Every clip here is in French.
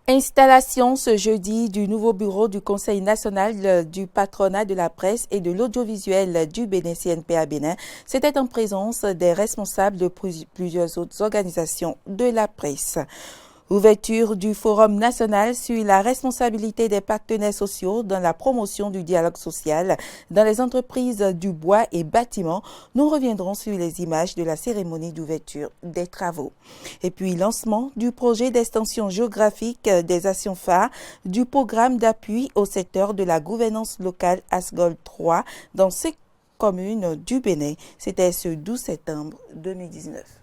Installation ce jeudi du nouveau bureau du Conseil national du patronat de la presse et de l'audiovisuel du Bénin CNPA Bénin. C'était en présence des responsables de plusieurs autres organisations de la presse. Ouverture du Forum national sur la responsabilité des partenaires sociaux dans la promotion du dialogue social dans les entreprises du bois et bâtiments. Nous reviendrons sur les images de la cérémonie d'ouverture des travaux. Et puis, lancement du projet d'extension géographique des actions phares du programme d'appui au secteur de la gouvernance locale ASGOL 3 dans ces communes du Bénin. C'était ce 12 septembre 2019.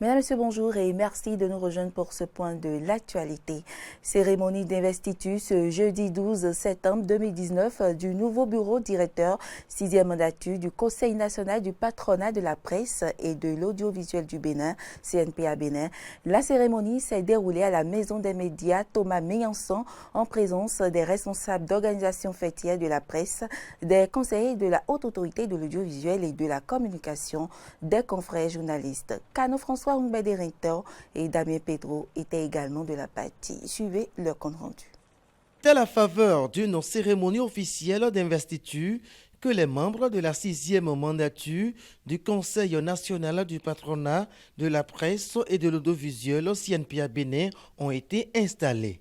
Mesdames, Messieurs, bonjour et merci de nous rejoindre pour ce point de l'actualité. Cérémonie d'investiture ce jeudi 12 septembre 2019 du nouveau bureau directeur 6e mandature du Conseil national du patronat de la presse et de l'audiovisuel du Bénin, CNPA Bénin. La cérémonie s'est déroulée à la Maison des médias Thomas Meillanson en présence des responsables d'organisations fêtières de la presse, des conseillers de la haute autorité de l'audiovisuel et de la communication, des confrères journalistes. Cano François Directeur et Damien Pedro étaient également de la partie. Suivez leur compte rendu. C'est à la faveur d'une cérémonie officielle d'investiture que les membres de la 6e mandature du Conseil national du patronat de la presse et de l'audiovisuel CNPA Bénin ont été installés.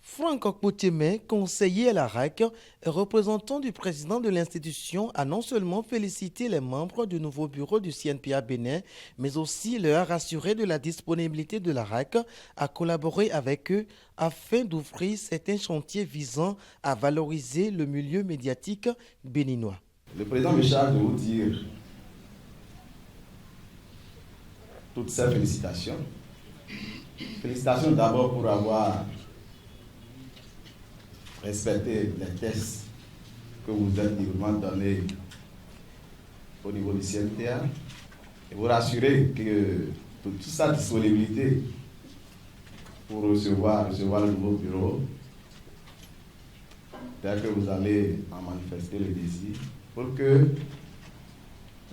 Franck Okpotieme, conseiller à la RAC et représentant du président de l'institution, a non seulement félicité les membres du nouveau bureau du CNPA Bénin, mais aussi leur assuré de la disponibilité de la RAC à collaborer avec eux afin d'ouvrir certains chantiers visant à valoriser le milieu médiatique béninois. Le président me charge de vous dire toutes ces félicitations. Félicitations d'abord pour avoir respecter les tests que vous êtes librement donnés au niveau du CNPA et vous rassurer que toute sa disponibilité pour recevoir le nouveau bureau, dès que vous allez en manifester le désir, pour que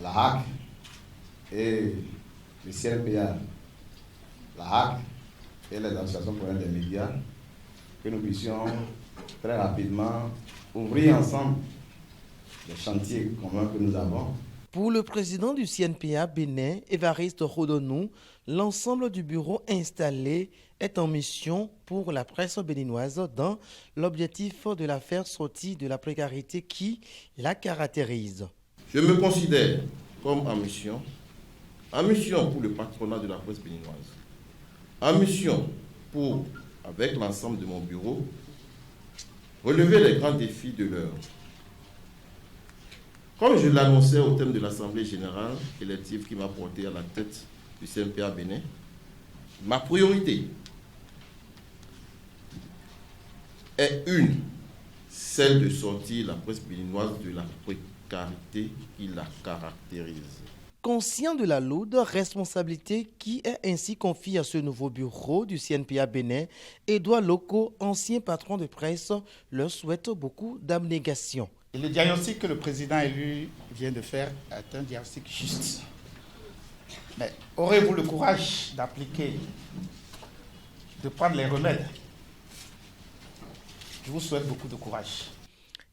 la HAC et le CNPA, la HAC et les associations des médias, que nous puissions très rapidement ouvrir ensemble les chantiers communs que nous avons. Pour le président du CNPA Bénin, Évariste Rodonou, l'ensemble du bureau installé est en mission pour la presse béninoise dans l'objectif de la faire sortir de la précarité qui la caractérise. Je me considère comme en mission pour le patronat de la presse béninoise, en mission pour, avec l'ensemble de mon bureau, relever les grands défis de l'heure. Comme je l'annonçais au thème de l'Assemblée générale élective qui m'a porté à la tête du CNPA Bénin, ma priorité est celle de sortir la presse béninoise de la précarité qui la caractérise. Conscient de la lourde responsabilité qui est ainsi confiée à ce nouveau bureau du CNPA Bénin, Édouard Loko, ancien patron de presse, leur souhaite beaucoup d'abnégation. Et le diagnostic que le président élu vient de faire est un diagnostic juste. Mais aurez-vous le courage d'appliquer, de prendre les remèdes? Je vous souhaite beaucoup de courage.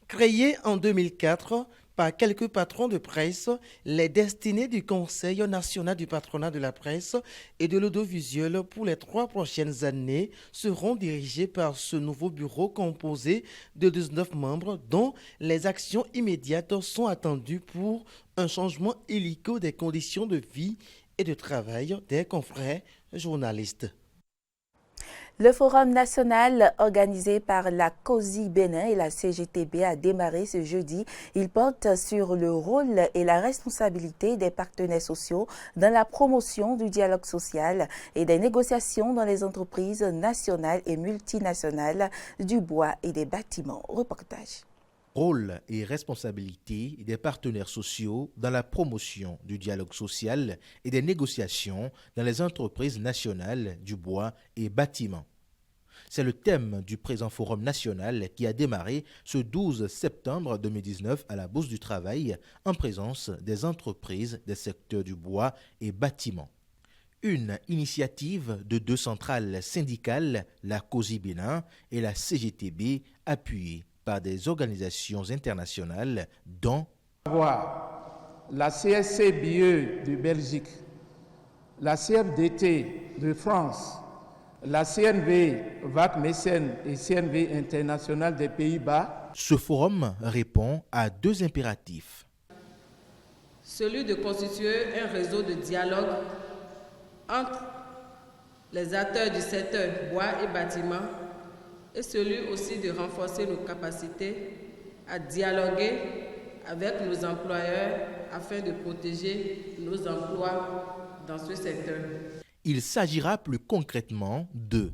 Créé en 2004, par quelques patrons de presse, les destinées du Conseil national du patronat de la presse et de l'audiovisuel pour les 3 prochaines années seront dirigées par ce nouveau bureau composé de 19 membres dont les actions immédiates sont attendues pour un changement hélico des conditions de vie et de travail des confrères journalistes. Le Forum national organisé par la COSI Bénin et la CGTB a démarré ce jeudi. Il porte sur le rôle et la responsabilité des partenaires sociaux dans la promotion du dialogue social et des négociations dans les entreprises nationales et multinationales du bois et des bâtiments. Reportage. Rôle et responsabilité des partenaires sociaux dans la promotion du dialogue social et des négociations dans les entreprises nationales du bois et bâtiments. C'est le thème du présent forum national qui a démarré ce 12 septembre 2019 à la Bourse du Travail en présence des entreprises des secteurs du bois et bâtiment. Une initiative de 2 centrales syndicales, la COSI Bénin et la CGTB, appuyée par des organisations internationales dont la CSCBE de Belgique, la CFDT de France, la CNV VAC Mécène et CNV International des Pays-Bas. Ce forum répond à 2 impératifs. Celui de constituer un réseau de dialogue entre les acteurs du secteur bois et bâtiment et celui aussi de renforcer nos capacités à dialoguer avec nos employeurs afin de protéger nos emplois dans ce secteur. Il s'agira plus concrètement de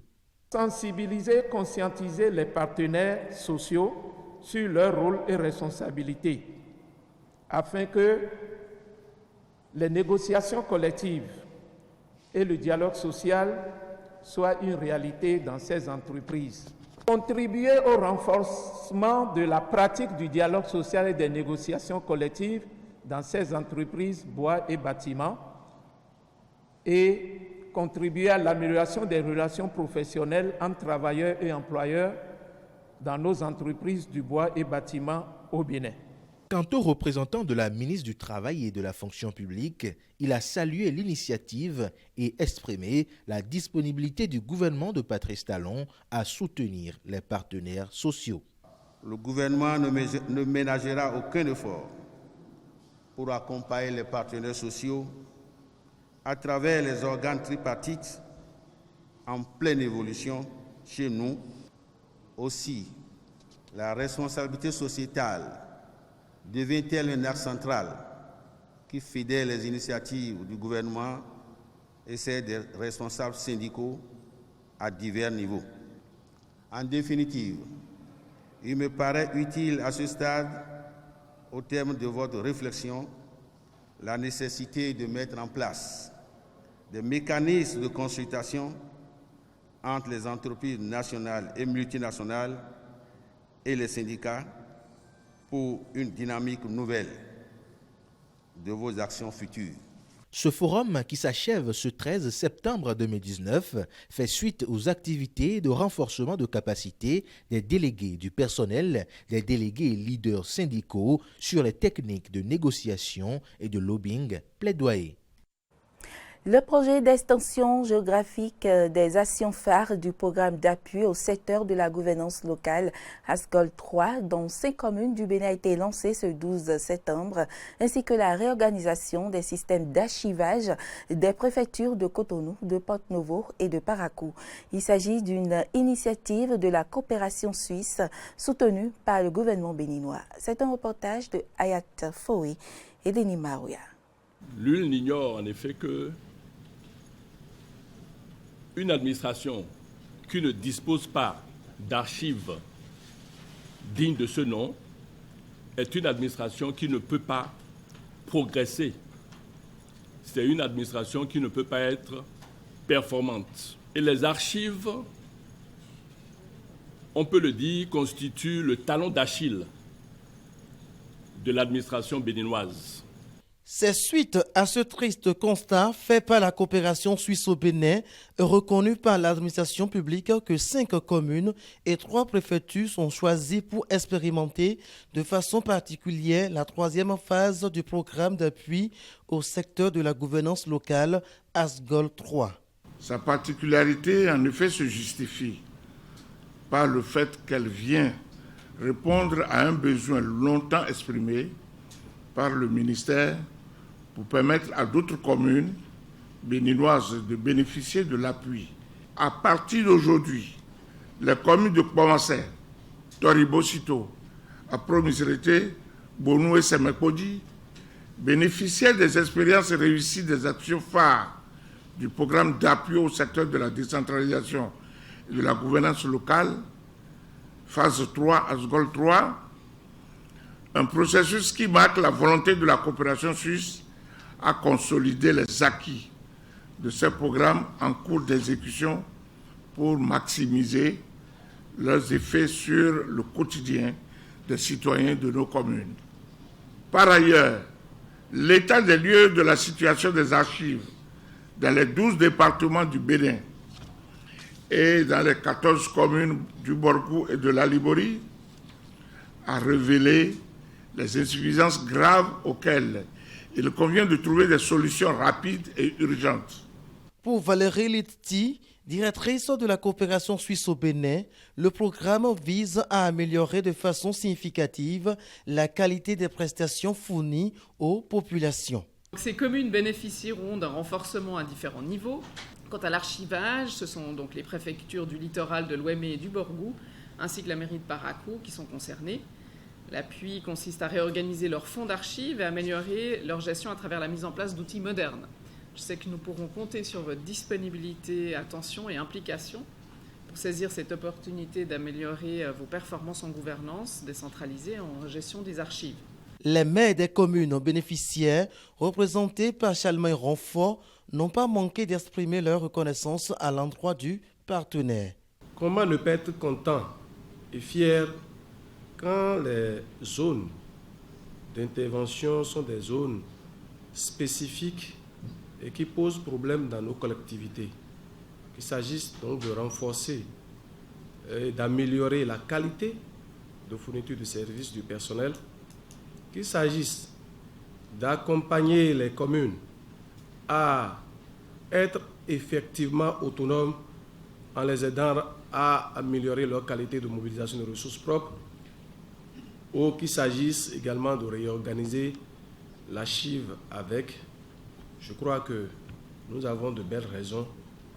sensibiliser, conscientiser les partenaires sociaux sur leur rôle et responsabilités afin que les négociations collectives et le dialogue social soient une réalité dans ces entreprises. Contribuer au renforcement de la pratique du dialogue social et des négociations collectives dans ces entreprises bois et bâtiments et contribuer à l'amélioration des relations professionnelles entre travailleurs et employeurs dans nos entreprises du bois et bâtiments au Bénin. Quant aux représentants de la ministre du Travail et de la Fonction publique, il a salué l'initiative et exprimé la disponibilité du gouvernement de Patrice Talon à soutenir les partenaires sociaux. Le gouvernement ne ménagera aucun effort pour accompagner les partenaires sociaux à travers les organes tripartites en pleine évolution chez nous. Aussi, la responsabilité sociétale devient-elle un axe central qui fédère les initiatives du gouvernement et celles des responsables syndicaux à divers niveaux. En définitive, il me paraît utile à ce stade, au terme de votre réflexion, la nécessité de mettre en place des mécanismes de consultation entre les entreprises nationales et multinationales et les syndicats pour une dynamique nouvelle de vos actions futures. Ce forum, qui s'achève ce 13 septembre 2019, fait suite aux activités de renforcement de capacité des délégués du personnel, des délégués et leaders syndicaux sur les techniques de négociation et de lobbying plaidoyer. Le projet d'extension géographique des actions phares du programme d'appui au secteur de la gouvernance locale ASGOL 3, dont 5 communes du Bénin a été lancé ce 12 septembre, ainsi que la réorganisation des systèmes d'archivage des préfectures de Cotonou, de Porto-Novo et de Parakou. Il s'agit d'une initiative de la coopération suisse soutenue par le gouvernement béninois. C'est un reportage de Hayat Foé et Denis Marouya. Nul n'ignore en effet que une administration qui ne dispose pas d'archives dignes de ce nom est une administration qui ne peut pas progresser. C'est une administration qui ne peut pas être performante. Et les archives, on peut le dire, constituent le talon d'Achille de l'administration béninoise. C'est suite à ce triste constat fait par la coopération suisse au Bénin, reconnu par l'administration publique, que 5 communes et 3 préfectures sont choisies pour expérimenter de façon particulière la 3e phase du programme d'appui au secteur de la gouvernance locale ASGOL 3. Sa particularité, en effet, se justifie par le fait qu'elle vient répondre à un besoin longtemps exprimé par le ministère pour permettre à d'autres communes béninoises de bénéficier de l'appui. À partir d'aujourd'hui, les communes de Pomassé, Toribosito, Apro-Misérité, Bonou et Semekodi bénéficiaient des expériences réussies des actions phares du programme d'appui au secteur de la décentralisation et de la gouvernance locale, phase 3, ASGOL 3, un processus qui marque la volonté de la coopération suisse à consolider les acquis de ces programmes en cours d'exécution pour maximiser leurs effets sur le quotidien des citoyens de nos communes. Par ailleurs, l'état des lieux de la situation des archives dans les 12 départements du Bénin et dans les 14 communes du Borgou et de la Liborie a révélé les insuffisances graves auxquelles il convient de trouver des solutions rapides et urgentes. Pour Valérie Litti, directrice de la coopération suisse au Bénin, le programme vise à améliorer de façon significative la qualité des prestations fournies aux populations. Ces communes bénéficieront d'un renforcement à différents niveaux. Quant à l'archivage, ce sont donc les préfectures du littoral de l'Ouémé et du Borgou, ainsi que la mairie de Parakou qui sont concernées. L'appui consiste à réorganiser leurs fonds d'archives et à améliorer leur gestion à travers la mise en place d'outils modernes. Je sais que nous pourrons compter sur votre disponibilité, attention et implication pour saisir cette opportunité d'améliorer vos performances en gouvernance décentralisée en gestion des archives. Les maires des communes bénéficiaires, représentés par Chalmain Renfort, n'ont pas manqué d'exprimer leur reconnaissance à l'endroit du partenaire. Comment ne pas être content et fier quand les zones d'intervention sont des zones spécifiques et qui posent problème dans nos collectivités, qu'il s'agisse donc de renforcer et d'améliorer la qualité de fourniture de services du personnel, qu'il s'agisse d'accompagner les communes à être effectivement autonomes en les aidant à améliorer leur qualité de mobilisation de ressources propres, ou qu'il s'agisse également de réorganiser l'archive avec. Je crois que nous avons de belles raisons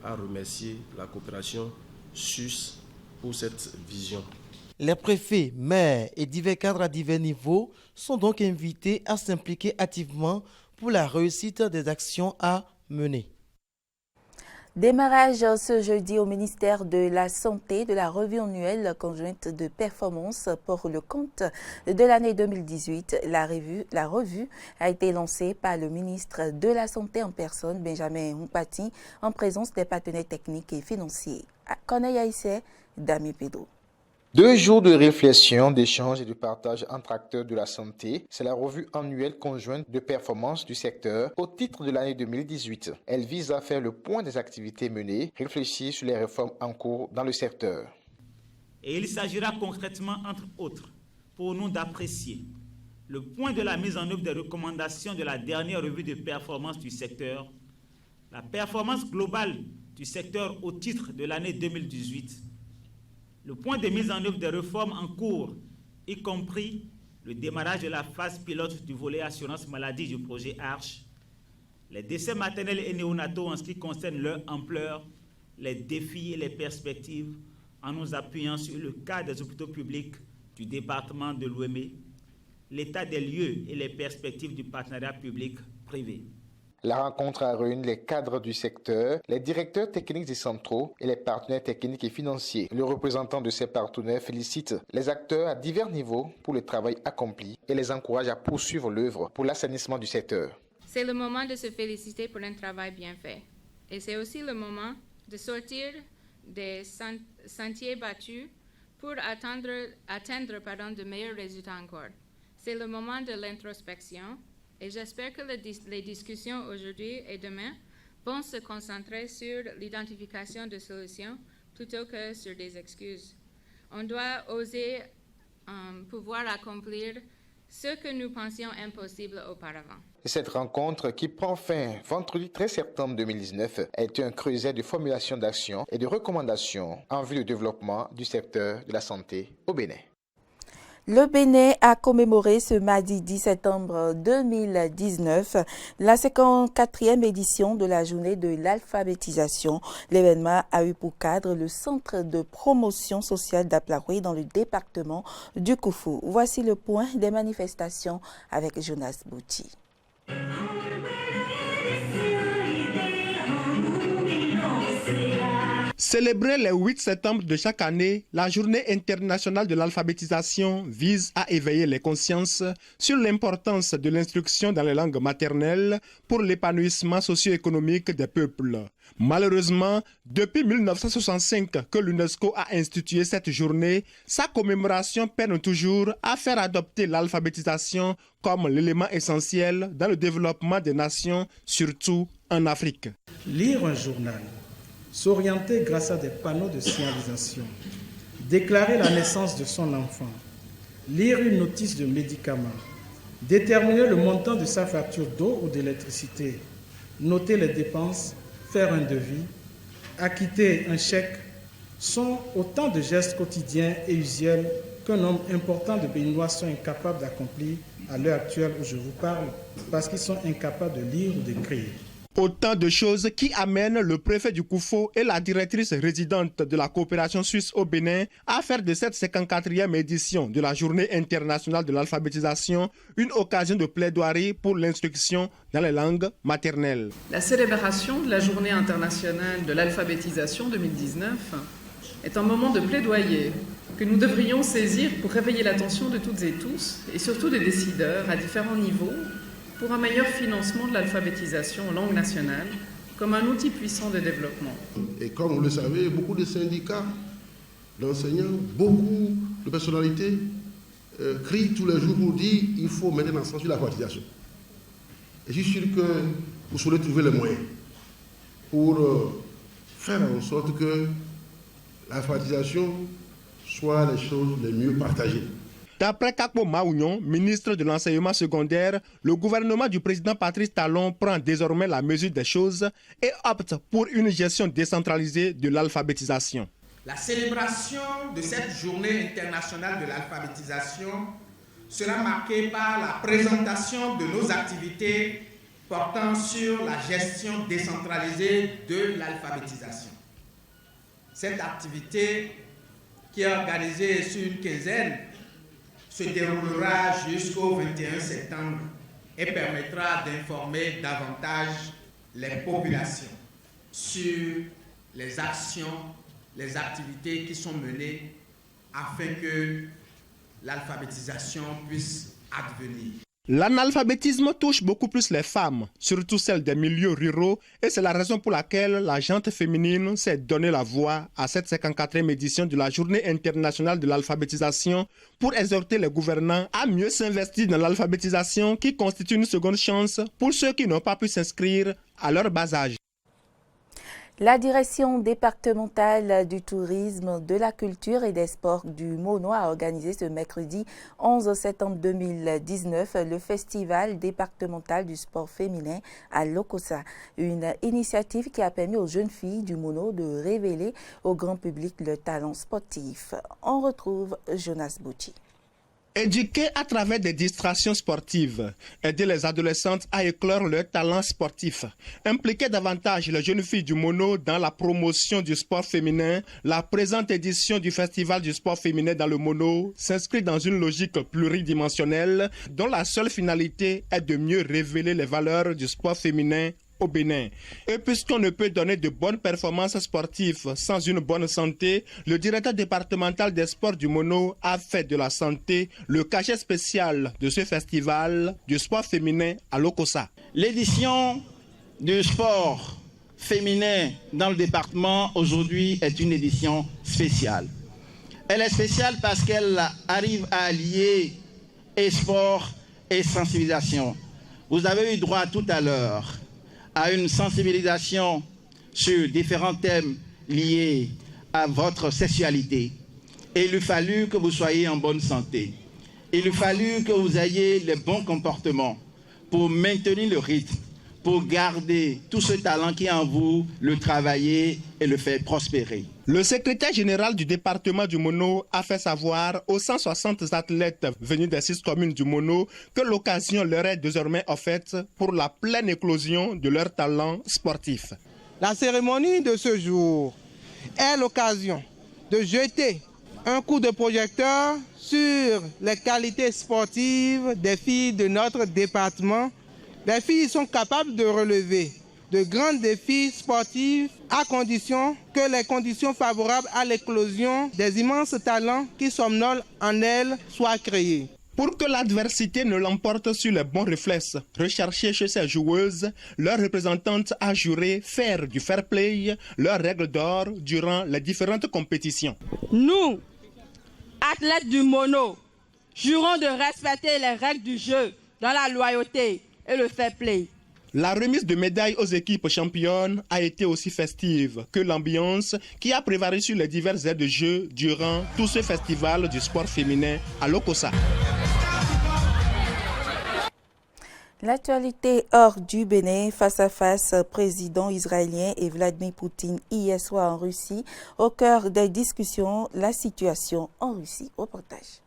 à remercier la coopération suisse pour cette vision. Les préfets, maires et divers cadres à divers niveaux sont donc invités à s'impliquer activement pour la réussite des actions à mener. Démarrage ce jeudi au ministère de la Santé de la revue annuelle conjointe de performance pour le compte de l'année 2018. La revue a été lancée par le ministre de la Santé en personne, Benjamin Mpati, en présence des partenaires techniques et financiers. Corneille Aïssé, Dami Pedro. 2 jours de réflexion, d'échange et de partage entre acteurs de la santé, c'est la revue annuelle conjointe de performance du secteur au titre de l'année 2018. Elle vise à faire le point des activités menées, réfléchir sur les réformes en cours dans le secteur. Et il s'agira concrètement, entre autres, pour nous d'apprécier le point de la mise en œuvre des recommandations de la dernière revue de performance du secteur, la performance globale du secteur au titre de l'année 2018, le point de mise en œuvre des réformes en cours, y compris le démarrage de la phase pilote du volet assurance maladie du projet ARCHE, les décès maternels et néonataux en ce qui concerne leur ampleur, les défis et les perspectives, en nous appuyant sur le cas des hôpitaux publics du département de l'Ouémé, l'état des lieux et les perspectives du partenariat public-privé. La rencontre a réuni les cadres du secteur, les directeurs techniques des centraux et les partenaires techniques et financiers. Le représentant de ces partenaires félicite les acteurs à divers niveaux pour le travail accompli et les encourage à poursuivre l'œuvre pour l'assainissement du secteur. C'est le moment de se féliciter pour un travail bien fait. Et c'est aussi le moment de sortir des sentiers battus pour atteindre de meilleurs résultats encore. C'est le moment de l'introspection. Et j'espère que les discussions aujourd'hui et demain vont se concentrer sur l'identification de solutions plutôt que sur des excuses. On doit oser pouvoir accomplir ce que nous pensions impossible auparavant. Cette rencontre, qui prend fin vendredi 13 septembre 2019, a été un creuset de formulation d'actions et de recommandations en vue du développement du secteur de la santé au Bénin. Le Bénin a commémoré ce mardi 10 septembre 2019 la 54e édition de la journée de l'alphabétisation. L'événement a eu pour cadre le centre de promotion sociale d'Aplaroui dans le département du Koufou. Voici le point des manifestations avec Jonas Bouti. Célébrer le 8 septembre de chaque année, la Journée internationale de l'alphabétisation vise à éveiller les consciences sur l'importance de l'instruction dans les langues maternelles pour l'épanouissement socio-économique des peuples. Malheureusement, depuis 1965 que l'UNESCO a institué cette journée, sa commémoration peine toujours à faire adopter l'alphabétisation comme l'élément essentiel dans le développement des nations, surtout en Afrique. Lire un journal, s'orienter grâce à des panneaux de signalisation, déclarer la naissance de son enfant, lire une notice de médicament, déterminer le montant de sa facture d'eau ou d'électricité, noter les dépenses, faire un devis, acquitter un chèque sont autant de gestes quotidiens et usuels qu'un nombre important de Béninois sont incapables d'accomplir à l'heure actuelle où je vous parle parce qu'ils sont incapables de lire ou d'écrire. Autant de choses qui amènent le préfet du Koufo et la directrice résidente de la coopération suisse au Bénin à faire de cette 54e édition de la Journée internationale de l'alphabétisation une occasion de plaidoirie pour l'instruction dans les langues maternelles. La célébration de la Journée internationale de l'alphabétisation 2019 est un moment de plaidoyer que nous devrions saisir pour réveiller l'attention de toutes et tous, et surtout des décideurs à différents niveaux, pour un meilleur financement de l'alphabétisation en langue nationale comme un outil puissant de développement. Et comme vous le savez, beaucoup de syndicats d'enseignants, beaucoup de personnalités crient tous les jours pour dire qu'il faut mettre l'accent sur l'alphabétisation. Et je suis sûr que vous saurez trouver les moyens pour faire en sorte que l'alphabétisation soit les choses les mieux partagées. D'après Kakpo Maounion, ministre de l'enseignement secondaire, le gouvernement du président Patrice Talon prend désormais la mesure des choses et opte pour une gestion décentralisée de l'alphabétisation. La célébration de cette journée internationale de l'alphabétisation sera marquée par la présentation de nos activités portant sur la gestion décentralisée de l'alphabétisation. Cette activité, qui est organisée sur une quinzaine, se déroulera jusqu'au 21 septembre et permettra d'informer davantage les populations sur les actions, les activités qui sont menées afin que l'alphabétisation puisse advenir. L'analphabétisme touche beaucoup plus les femmes, surtout celles des milieux ruraux, et c'est la raison pour laquelle la gente féminine s'est donné la voix à cette 54e édition de la Journée internationale de l'alphabétisation pour exhorter les gouvernants à mieux s'investir dans l'alphabétisation qui constitue une seconde chance pour ceux qui n'ont pas pu s'inscrire à leur bas âge. La direction départementale du tourisme, de la culture et des sports du Mono a organisé ce mercredi 11 septembre 2019 le festival départemental du sport féminin à Lokossa. Une initiative qui a permis aux jeunes filles du Mono de révéler au grand public le talent sportif. On retrouve Jonas Bouchi. Éduquer à travers des distractions sportives, aider les adolescentes à éclore leur talent sportif, impliquer davantage les jeunes filles du Mono dans la promotion du sport féminin, la présente édition du Festival du sport féminin dans le Mono s'inscrit dans une logique pluridimensionnelle dont la seule finalité est de mieux révéler les valeurs du sport féminin au Bénin. Et puisqu'on ne peut donner de bonnes performances sportives sans une bonne santé, le directeur départemental des sports du Mono a fait de la santé le cachet spécial de ce festival du sport féminin à Lokossa. L'édition du sport féminin dans le département aujourd'hui est une édition spéciale. Elle est spéciale parce qu'elle arrive à allier et sport et sensibilisation. Vous avez eu droit tout à l'heure à une sensibilisation sur différents thèmes liés à votre sexualité. Et il a fallu que vous soyez en bonne santé. Il a fallu que vous ayez les bons comportements pour maintenir le rythme, pour garder tout ce talent qui est en vous, le travailler et le faire prospérer. Le secrétaire général du département du Mono a fait savoir aux 160 athlètes venus des 6 communes du Mono que l'occasion leur est désormais offerte pour la pleine éclosion de leur talent sportif. La cérémonie de ce jour est l'occasion de jeter un coup de projecteur sur les qualités sportives des filles de notre département. Les filles sont capables de relever de grands défis sportifs à condition que les conditions favorables à l'éclosion des immenses talents qui somnolent en elle soient créées. Pour que l'adversité ne l'emporte sur les bons réflexes recherchés chez ces joueuses, leur représentante a juré faire du fair play leur règle d'or durant les différentes compétitions. Nous, athlètes du mono, jurons de respecter les règles du jeu dans la loyauté et le fair play. La remise de médailles aux équipes championnes a été aussi festive que l'ambiance qui a prévalu sur les diverses aires de jeu durant tout ce festival du sport féminin à Lokossa. L'actualité hors du Bénin, face à face, président israélien et Vladimir Poutine hier soir en Russie. Au cœur des discussions, la situation en Russie. Reportage.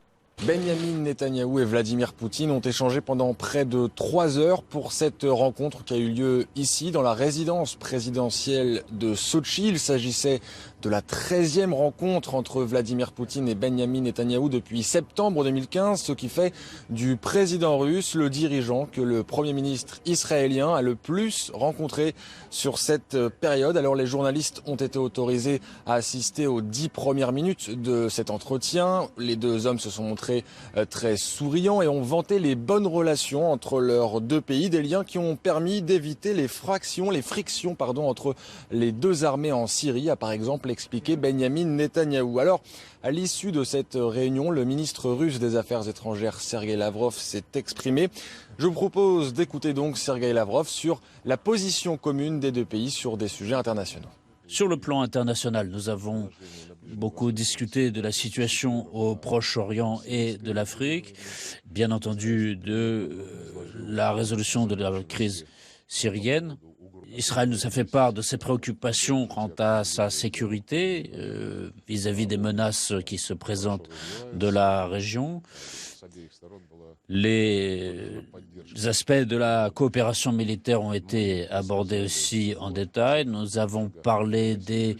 Benyamin Netanyahou et Vladimir Poutine ont échangé pendant près de 3 heures pour cette rencontre qui a eu lieu ici, dans la résidence présidentielle de Sotchi. Il s'agissait de la 13e rencontre entre Vladimir Poutine et Benyamin Netanyahou depuis septembre 2015, ce qui fait du président russe le dirigeant que le Premier ministre israélien a le plus rencontré sur cette période. Alors les journalistes ont été autorisés à assister aux 10 premières minutes de cet entretien. Les deux hommes se sont montrés très souriants et ont vanté les bonnes relations entre leurs deux pays, des liens qui ont permis d'éviter les frictions entre les deux armées en Syrie, a par exemple expliqué Benyamin Netanyahou. Alors, à l'issue de cette réunion, le ministre russe des Affaires étrangères Sergueï Lavrov s'est exprimé. Je vous propose d'écouter donc Sergueï Lavrov sur la position commune des deux pays sur des sujets internationaux. Sur le plan international, nous avons beaucoup discuté de la situation au Proche-Orient et de l'Afrique, bien entendu de la résolution de la crise syrienne. Israël nous a fait part de ses préoccupations quant à sa sécurité vis-à-vis des menaces qui se présentent de la région. Les aspects de la coopération militaire ont été abordés aussi en détail. Nous avons parlé des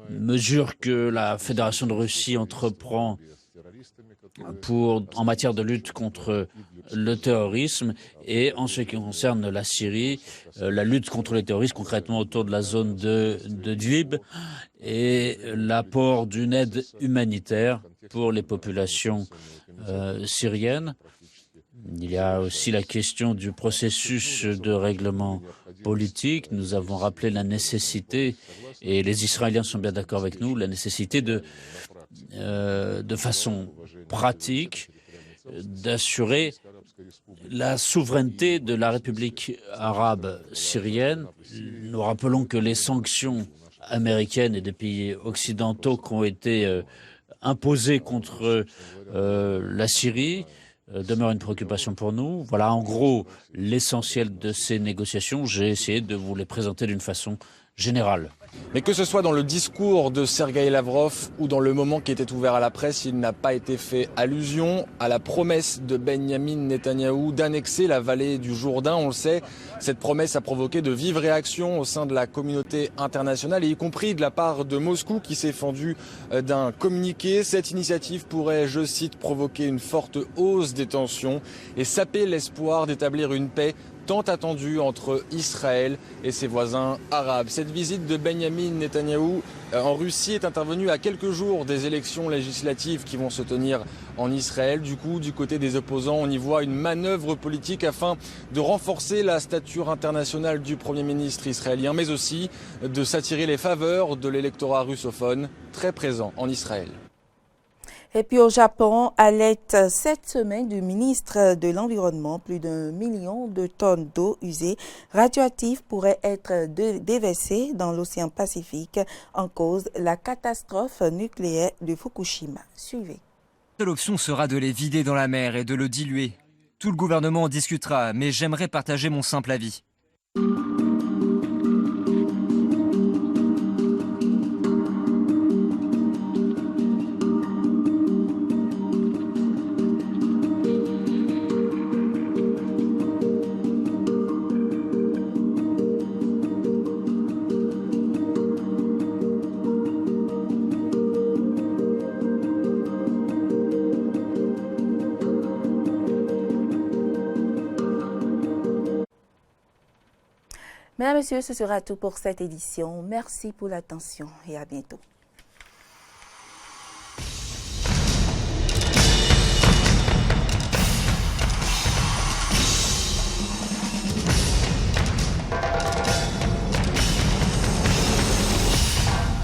mesures que la Fédération de Russie entreprend en matière de lutte contre le terrorisme et en ce qui concerne la Syrie, la lutte contre le terrorisme concrètement autour de la zone de Djib et l'apport d'une aide humanitaire pour les populations syriennes. Il y a aussi la question du processus de règlement politique. Nous avons rappelé la nécessité, et les Israéliens sont bien d'accord avec nous, la nécessité de façon pratique d'assurer la souveraineté de la République arabe syrienne. Nous rappelons que les sanctions américaines et des pays occidentaux qui ont été imposées contre la Syrie demeure une préoccupation pour nous. Voilà en gros l'essentiel de ces négociations. J'ai essayé de vous les présenter d'une façon générale. Mais que ce soit dans le discours de Sergueï Lavrov ou dans le moment qui était ouvert à la presse, il n'a pas été fait allusion à la promesse de Benyamin Netanyahou d'annexer la vallée du Jourdain. On le sait, cette promesse a provoqué de vives réactions au sein de la communauté internationale, et y compris de la part de Moscou qui s'est fendu d'un communiqué. Cette initiative pourrait, je cite, provoquer une forte hausse des tensions et saper l'espoir d'établir une paix tant attendu entre Israël et ses voisins arabes. Cette visite de Benyamin Netanyahou en Russie est intervenue à quelques jours des élections législatives qui vont se tenir en Israël. Du coup, du côté des opposants, on y voit une manœuvre politique afin de renforcer la stature internationale du Premier ministre israélien, mais aussi de s'attirer les faveurs de l'électorat russophone très présent en Israël. Et puis au Japon, à l'aide cette semaine du ministre de l'Environnement, plus d'1 million de tonnes d'eau usée radioactive pourraient être déversées dans l'océan Pacifique en cause la catastrophe nucléaire de Fukushima. Suivez. L'option sera de les vider dans la mer et de le diluer. Tout le gouvernement en discutera, mais j'aimerais partager mon simple avis. Mesdames, Messieurs, ce sera tout pour cette édition. Merci pour l'attention et à bientôt.